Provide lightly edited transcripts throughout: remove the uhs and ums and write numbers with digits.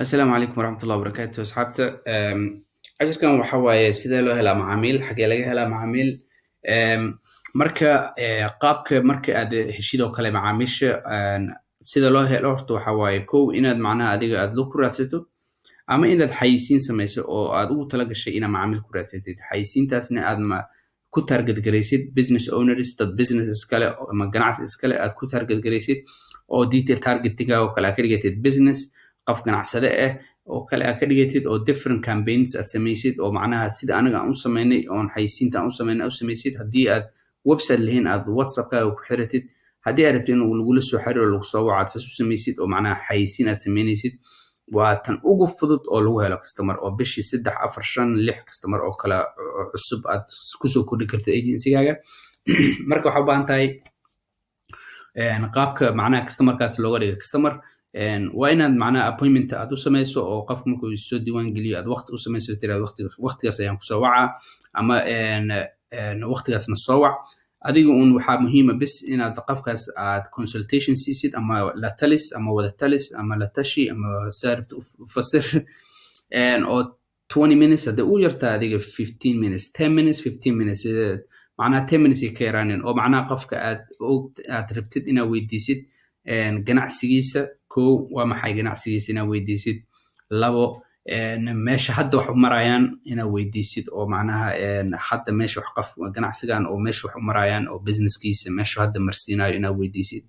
السلام عليكم ورحمة الله وبركاته أصحابتا cashirkan waxa waaye sidee loo helaa macaamiil xagee laga helaa macaamiil marka qaabka marka aad heshid oo kale macaamiisha sida loo helo horta waxa waaye kow inaad macnaha adiga aad lug ku raadsato ama inaad xayisiin samayso oo aad ugu tala gashay inaad macaamiil ku raadsatid xayisiintaasna aad ku target garaysid business owners dad business iskale ama ganacsi iskale aad ku target garaysid oo detail targeting oo kale aad ka dhigatid business qof ganacsade ah oo kale aad ka dhigatid oo different campaigns aad samaysid oo macnaha sida aniga aan u samaynay oon xayisiinta aan u samaynay u samaysid haddii aad website lahayn aad whatsappkaaga ku xiratid haddii aad rabtid in lagula soo xiriiro lagu soo waco aad saas u samaysid oo macnaha xayisiin aad samaynaysid waa tan ugu fudud oo lagu helo customer oo bishii 3 4 5 6 customer oo kala cusub aad kusoo kordhi kartid agencygaaga marka waxaa u baahan tahay qaabka macnaha customerkaas looga dhigo customer waa inaad macnaha appointment aad u samayso oo qofka markuu soo diiwaan geliyo aad waqti u samayso tiraad waqtigaas ayaan kusoo wacaa ama waqtigaasna soo wac adiga un waxaa muhiima bis inaad qofkaas aad consultation siisid ama la talis ama wada talis ama la tashi ama saaribta u fasir oo 20 minutes hadda u yartaa adiga 15 minutes 10 minutes 15 minutes macnaha 10 minutes ay ka yaraanin oo macnaha qofka aad rabtid inaad weydiisid ganacsigiisa kow waa maxay ganacsigiisa inaad weydiisid labo meesha hadda wax u marayaan inaad weydiisid oo macnaha hadda meesha wax qof ganacsigan oo meesha wax u marayaan oo businesskiisa meesha hadda marsiinayo inaad weydiisid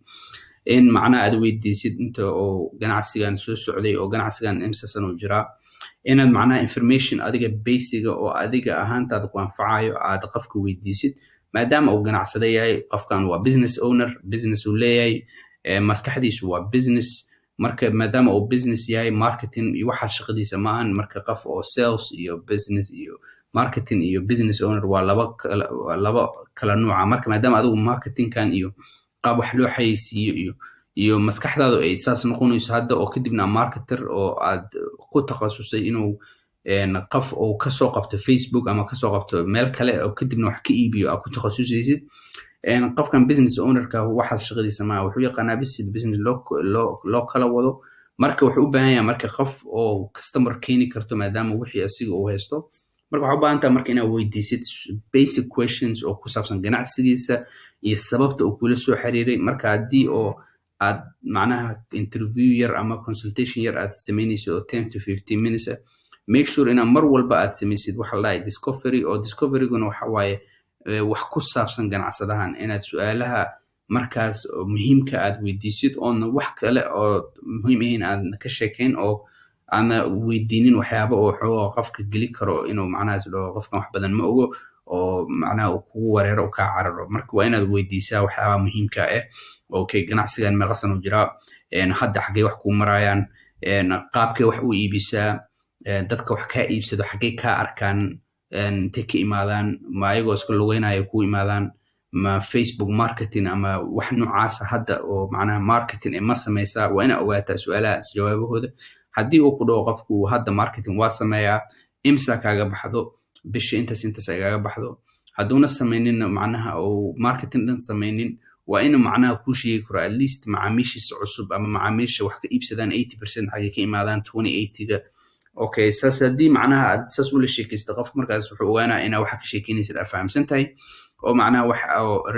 in macnaha aad weydiisid inta oo ganacsigan soo socday oo ganacsigan imsa sano jiraa inaad macnaha information adiga basiga oo adiga ahaantaada ku anfacayo aad qofka weydiisid maadaama uu ganacsade yahay qofkan waa business owner business uu leeyahay maskaxdiisu waa business marka maadaama uu business yahay marketing iyo waxa shaqadiisa maahan marka qof oo sales iyo business iyo marketing iyo business owner waa laba kala nooca marka maadaama adigu marketingkan iyo qaab wax loo xayeysiiyo iyo maskaxdaadu ay saas noqonayso hadda oo kadibna marketer oo aad ku takhasusay inuu qof oo ka soo qabto Facebook ama ka soo qabto meel kale oo kadibna wax ka iibiyo aad ku takhasusaysid qofkan business ownerka waxaas shaqadiisa ma wuxuu yaqaanaa business loo kala wado marka wuxuu u baahan yahay marka qof oo customer keeni karto maadaama wixii asiga uu haysto marka waxaa u baahan tahay marka inaad weydiisid basic questions oo ku saabsan ganacsigiisa iyo sababta uu kula soo xiriiray marka haddii oo aad macnaha interview yar ama consultation yar aad samaynayso oo 10 to 15 minutes make sure inaad mar walba aad samaysid waxa la dhahay discovery oo discoveryguna waxa waaye wax ku saabsan ganacsadahan inaad su'aalaha markaas muhiimka aad weydiisid oo wax kale oo muhiim ahayn aad ka sheekayn oo ana weydiinin waxyaabo oo xoog qofka gali karo inuu macnahaas qofkan wax badan ma ogo oo macnaha uu kugu wareero oo ka cararo marka waa inaad weydiisaa waxyaaba muhiimka ah okay ganacsigan meeqa sano jira hadda xagee wax ku marayaan qaabkee wax u iibisaa dadka wax ka iibsado xagee ka arkaan intay ka imaadaan ma ayagoo iska lugeynayo ku imaadaan ma Facebook marketing ama wax noocaas hadda oo macnaha marketing ma samaysaa waa inaad ogaataa su'aalahaas jawaabahooda haddii uu ku dhaho qofku hadda marketing waa sameeyaa imsa kaaga baxdo bisha intaas kaaga baxdo hadduuna samaynin macnaha oo marketing dhan samaynin waa inuu macnaha ku sheegi karo at least macaamiishiisa cusub ama macaamiisha wax ka iibsadaan 80% xagee ka imaadaan 2080ga okay saas haddii macnaha aad saas ula sheekaysto qofka markaas wuxuu ogaanaa inaad waxa ka sheekeynaysid aad fahamsan tahay oo macnaha wax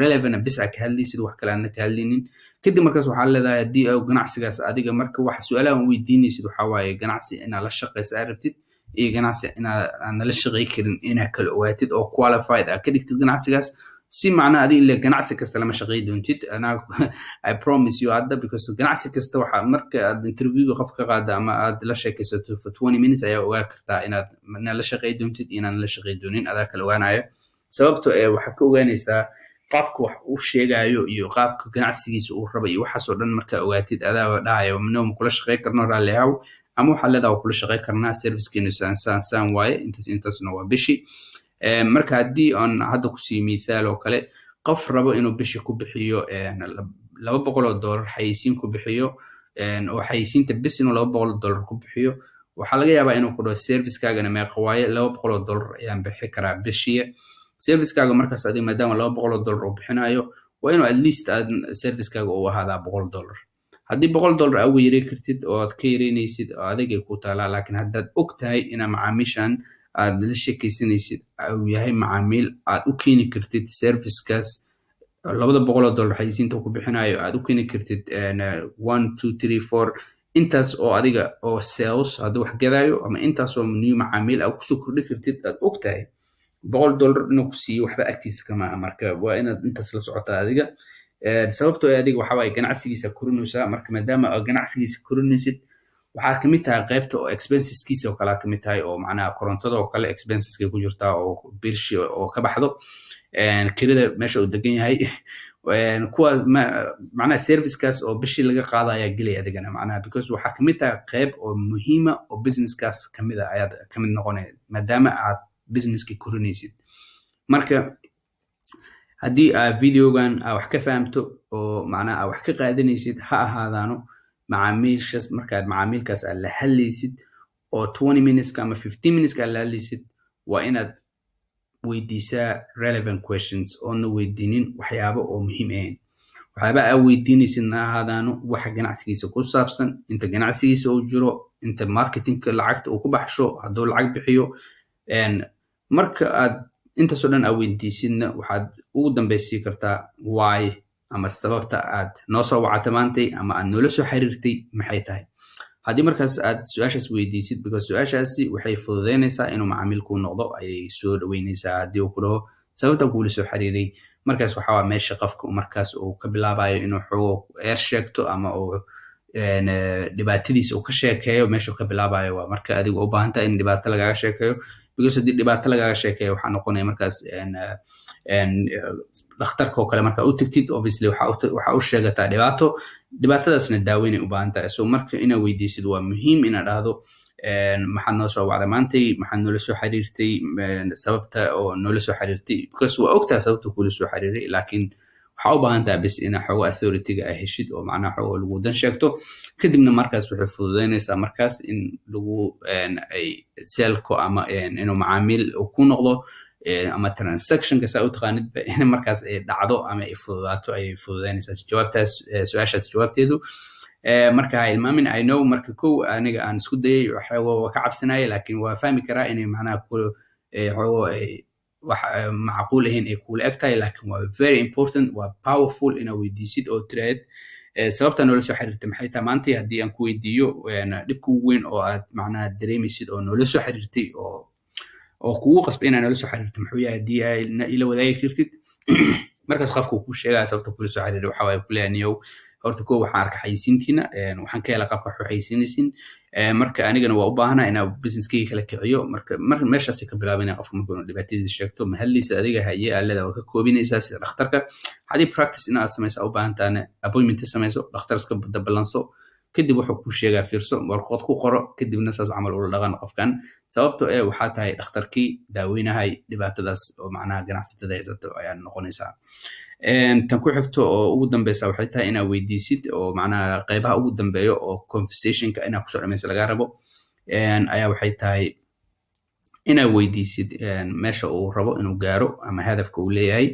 relevant bis aad ka hadlaysid wax kale aadna ka hadlaynin kadib markaas waxaa leedahay haddii ganacsigaas adiga marka wax su'aalahan weydiinaysid waxaa waaye ganacsi inaad la shaqaysa aad rabtid iyo ganacsi inaad la shaqay karin inaad kala ogaatid oo qualified aad ka dhigtid ganacsigaas si macnaha adiga ilaa ganacsi kasta lama shaqay doontid I promise you hadda because ganacsi kasta waxa marka aad interviewga qof ka qaada ama aad la sheekaysato for 20 minutes ayaa ogaan kartaa inaad la shaqay doontid inaan la shaqay doonin adaa kala ogaanayo sababtoo waxa ka ogaanaysaa qaabka wax uu sheegayo iyo qaabka ganacsigiisa uu rabo iyo waxaas oo dhan marka ogaatid adaa dhahayo ma kula shaqay karno raalihaw ama waxa leedahay kula shaqay karnaa servicekeenu saan waaye intaasna waa bishi marka haddii aan hadda ku sii miisaal oo kale qof rabo inuu bishi ku bixiyo $200 xayisiin ku bixiyo oo xayisiinta bis inuu $200 ku bixiyo waxa laga yaabaa inuu ku dhaho servicekaaga meeqa waaye $200 ayaan bixi karaa bishiya servicekaaga markaas adiga maadaama $200 uu bixinayo waa inuu at least aad servicekaaga uu ahaadaa $100 haddii $100 aad uga yareyn kartid oo aad ka yareynaysid oo adigay ku taalaa, laakiin haddaad og tahay ina macaamiishan aad la sheekaysanaysid uu yahay macaamiil aad u keeni kartid servicekaas $200 xayisiinta ku bixinayo aad u keeni kartid 1 2 3 4 intaas oo adiga oo sales hadduu wax gadaayo ama intaas oo new macaamiil aad kusoo kordhi kartid aad og tahay $100 inuu ku siiyo waxba agtiisa kama aha. Marka waa inaad intaas la socotaa adiga sababtoo ah adiga waxa waaye ganacsigiisa korinaysaa. Marka maadaama aad ganacsigiisa korinaysid waxaad ka mid tahay qaybta oo expenseskiisa oo kale ka mid tahay oo macnaha korontada oo kale expenseska ku jirtaa oo biilshi oo ka baxdo kirada meesha uu degan yahay kuwa macnaha servicekaas oo bishii laga qaadaya gelay adigana macnaha because waxaa ka mid tahay qayb oo muhiima oo businesskaas ka mid ah ayaad ka mid noqonay maadaama aad businesskii korinaysid. Marka haddii aad videogan aad wax ka fahamto oo macnaha aad wax ka qaadanaysid ha ahaadaano macaamiishaas markaad macaamiilkaas aad la hadlaysid oo 20 minutes ama 15 minutes aad la hadlaysid waa inaad weydiisaa relevant questions oona weydiinin waxyaabo oo muhiim ahayn. waxyaaba aad weydiinaysid na ahaadaano waxa ganacsigiisa ku saabsan, inta ganacsigiisa uu jiro, inta marketingka lacagta uu ku baxsho, hadduu lacag bixiyo. marka aad intaasoo dhan aad weydiisidna waxaad ugu dambaysii kartaa why ama sababta aad noo soo wacatay maantay ama aad noola soo xiriirtay maxay tahay. haddii markaas aad su-aashaas weydiisid because su-aashaasi waxay fududeynaysaa inuu macaamiil kuu noqdo ayay soo dhaweynaysaa. haddii uu ku dhaho sababta kuula soo xiriiray markaas waxa waa meesha qofka markaas uu ka bilaabayo inuu xogo eer sheegto ama uu dhibaatadiisa uu ka sheekeeyo meeshuu ka bilaabayo waa marka adigu u baahan tahay in dhibaato lagaaga sheekeeyo because haddii dhibaato lagaaga sheekeeyo waxaa noqonaya markaas dhakhtarka oo kale markaa u tagtid obviously waxaa u sheegataa dhibaatadaasna daaweynay u baahan tahay. so marka inaad weydiisid waa muhiim inaad dhahdo maxaad noo soo wacday maantay, maxaad noola soo xiriirtay, sababta oo noola soo xiriirtay because waa ogtaa sababta kuula soo xiriiray laakiin waxaa u baahan tahay bis inaa xogo authority-ga ay heshid oo macnaha xogo lagu dan sheegto kadibna markaas waxay fududeynaysaa markaas in lagu ay selko ama inuu macaamiil ku noqdo ama transactionka saa u taqaanidba in markaas ay dhacdo ama ay fududaato ayay fududeynaysaa. jawaabtaas su-aashaas jawaabteedu marka ha ilmaamin I know marka kow aniga aan isku dayay xogo waa ka cabsanaya laakiin waa fahmi karaa inay macnaha xogo wax macquul ahayn ay kula eg tahay laakiin waa very important waa powerful inaad weydiisid oo tiraahid sababta noola soo xiriirtay maxay tahay maantay. haddii aan ku weydiiyo dhibka ugu weyn oo aad macnaha dareemaysid oo noola soo xiriirtay oo kugu qasbay inaad noola soo xiriirtay muxuu yahay haddii ay ila wadaagi kartid markaas qofka kuu sheegaya sababta kula soo xiriiray waxa waaye ku leeyahay niyow horta kow waxaan arkay xayisiintiina waxaan ka helay qaabka wax xayisiinaysiin marka anigana waa u baahanaa inaan businesskayga kala kiciyo marka meeshaasay ka bilaabanaya qofka markuu dhibaatadiisa sheegto ma hadlaysa adiga haye aalada waa ka koobinaysaa sida dhakhtarka. haddii practice inaad samayso u baahan tahana appointment samayso dhakhtar iska dabalanso kadib wuxuu kuu sheegaa fiirso warqad ku qoro kadibna saas camal ula dhaqan qofkan sababtoo waxaa tahay dhakhtarkii daaweynahay dhibaatadaas oo macnaha ganacsatada haysato ayaa noqonaysaa. tan ku xigto oo ugu dambeysa waxay tahay inaad weydiisid oo macnaha qaybaha ugu dambeeyo oo conversationka inaad kusoo dhamaysa laga rabo ayaa waxay tahay inaad weydiisid meesha uu rabo inuu gaaro ama hadafka uu leeyahay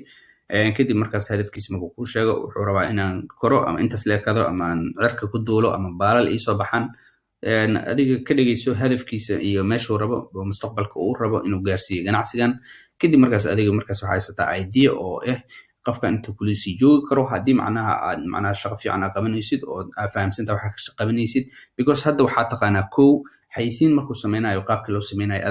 kadib markaas hadafkiisa markuu kuu sheego wuxuu rabaa inaan koro ama intaas leekado ama aan cirka ku duulo ama baalal iisoo baxan adiga ka dhegeyso hadafkiisa iyo meeshuu rabo oo mustaqbalka uu rabo inuu gaarsiiyo ganacsigan. kadib markaas adiga markaas waxaa haysataa idea oo qofka inta kulisii joogi karo haddii macnaha shaqo fiican aad qabanaysid oo aad fahamsanta waxa ka qabanaysid because hadda waxaa taqaanaa kow xayisiin markuu sameynayo qaabkii loo sameynayo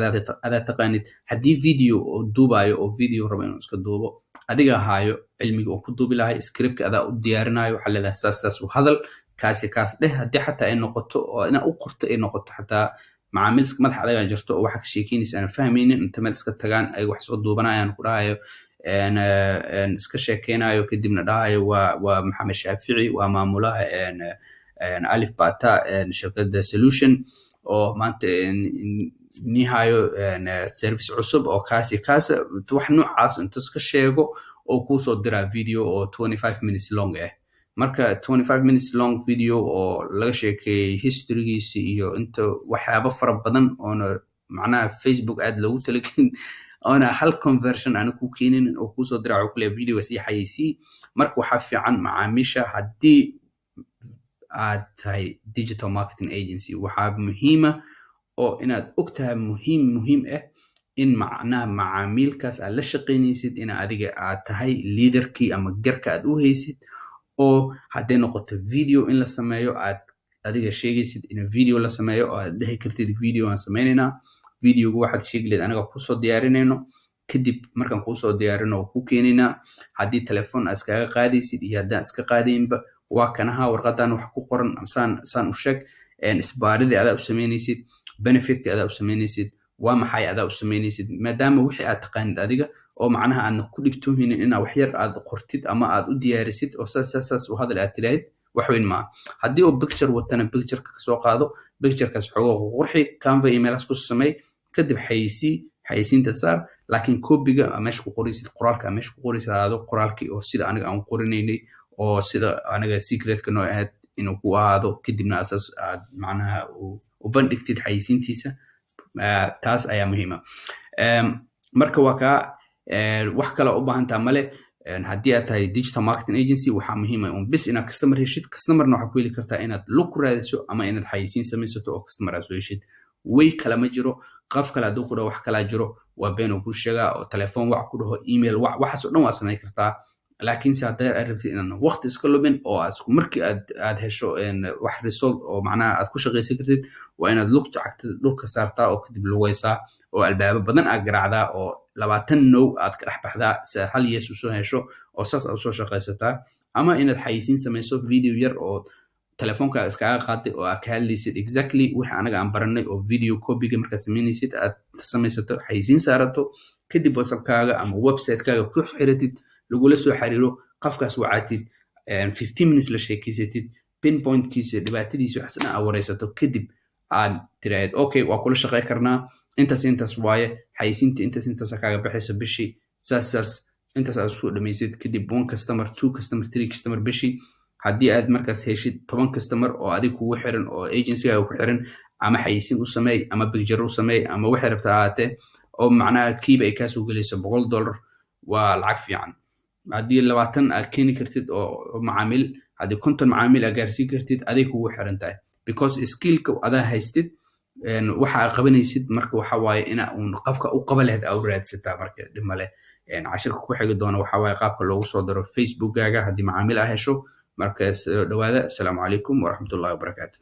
adaa taqaanid. haddii video oo duubayo oo video rabo inuu iska duubo adiga haayo cilmiga oo ku duubi lahay scriptka adaa u diyaarinayo waxaa leedahay saas u hadal kaasi kaas dheh haddii xataa ay noqoto oo inaa u qorto ay noqoto xataa macaamiilska madax adagaa jirto oo waxa ka sheekeynaysa aan fahmaynin inta meel iska tagaan ay wax soo duubanayaan ku dhahayo iska sheekeynayo kadibna dhahayo waa maxamed shaafici waa maamulaha alif bata shirkadda solution oo maanta nihayo service cusub oo kaasi kaas wax noocaas inta iska sheego oo kuusoo diraa video oo 25 minutes long marka 25 minutes long video oo laga sheekeeyey historygiisi iyo inta waxyaabo fara badan oona macnaha Facebook aad loogu talagelin oona hal conversion aan ku keenin oo kuusoo diraaco kule videogaas iyo xayeysi. marka waxaa fiican macaamiisha haddii aad tahay digital marketing agency waxaa muhiima oo inaad ogtahay muhiim ah in macnaha macaamiilkaas aad la shaqaynaysid in adiga aad tahay leaderkii ama garka aad u haysid oo hadday noqoto video in la sameeyo aad adiga sheegaysid in video la sameeyo oo aad dhihi kartid video aan sameynaynaa videogu waxaad sheegi lahayd anaga kusoo diyaarinayno kadib markaan kuusoo diyaarino oo ku keenaynaa haddii telefoon aad iskaga qaadaysid iyo haddaan iska qaadaynba waa kanaha warqadan wax ku qoran saan u sheeg isbaaridii adaa u samaynaysid benefitka adaa u samaynaysid waa maxay adaa u samaynaysid maadaama wixii aad taqaanid adiga oo macnaha aadna ku dhibtoohinin inaa wax yar aad qortid ama aad u diyaarisid oo saas u hadal aad tiraahid wax weyn maaha haddii oo picture watana pictureka kasoo qaado picturekaas xoogaa qurxi canva emails ku samey kadib xayisiinta saar laakiin copyga meesha ku qoraysid qoraalka meesha ku qoraysid aado qoraalkii oo sida aniga aan qorinaynay oo sida aniga secretka noo ahayd inuu ku ahaado kadibna asaas aad macnaha u bandhigtid xayisiintiisa taas ayaa muhiima marka waa kaa wax kale u baahantaa male haddii aad tahay digital marketing agency waxaa muhiima un bis inaad customer heshid customerna waxaa ku heli kartaa inaad lug ku raadiso ama inaad xayisiin samaysato oo customer aad soo heshid way kale ma jiro qof kale hadduu ku dhaho wax kalaa jiro waa been uu ku sheegaa oo telefoon wax ku dhaho email waxaas oo dhan waa samayn kartaa laakiinse hadday aad rabtid inaan waqti iska lumin oo isku markii aad hesho wax result oo macnaha aad ku shaqaysan kartid waa inaad lugta cagta dhulka saartaa oo kadib lugaysaa oo albaabo badan aad garaacdaa oo 20 now aad ka dhex baxdaa si hal yes usoo hesho oo saas aad usoo shaqaysataa ama inaad xayisiin samayso video yar oo telefoonka iskaga qaaday oo aad ka hadlaysid exactly wixii anaga aan baranay oo video copyga markaad samaynaysid aad samaysato xayisiin saarato kadib whatsappkaaga ama website-kaaga ku xiratid lagula soo xiriiro qofkaas wacaatid 15 minutes la sheekeysatid pinpointkiisa dhibaatadiisa wax dhan aad wareysato kadib aad tiraahid okay waa kula shaqey karnaa intaas waaye xayisiinta intaas kaaga baxayso bishii saas intaas aad isku dhamaysid kadib 1 customer 2 customer 3 customer bishii haddii aad markaas heshid 10 customer oo adiga kugu xiran oo agency-gaaga ku xiran ama xayisiin u sameey ama picture u sameey ama waxay rabtaa ahaatee oo macnaha kiiba ay kaasoo gelayso $100 waa lacag fiican haddii 20 aad keeni kartid oo macaamiil haddii 50 macaamiil aad gaarsiin kartid adiga kugu xiran tahay because skillka adaa haystid waxa aad qabanaysid marka waxa waaye inaa uun qofka u qaba lahayd aad u raadsataa marka dhib male cashirka ku xigi doona waxa waaye qaabka loogu soo daro facebookkaaga haddii macaamiil aad hesho markaas dhawaada asalaamu calaykum waraxmatullahi wabarakaatu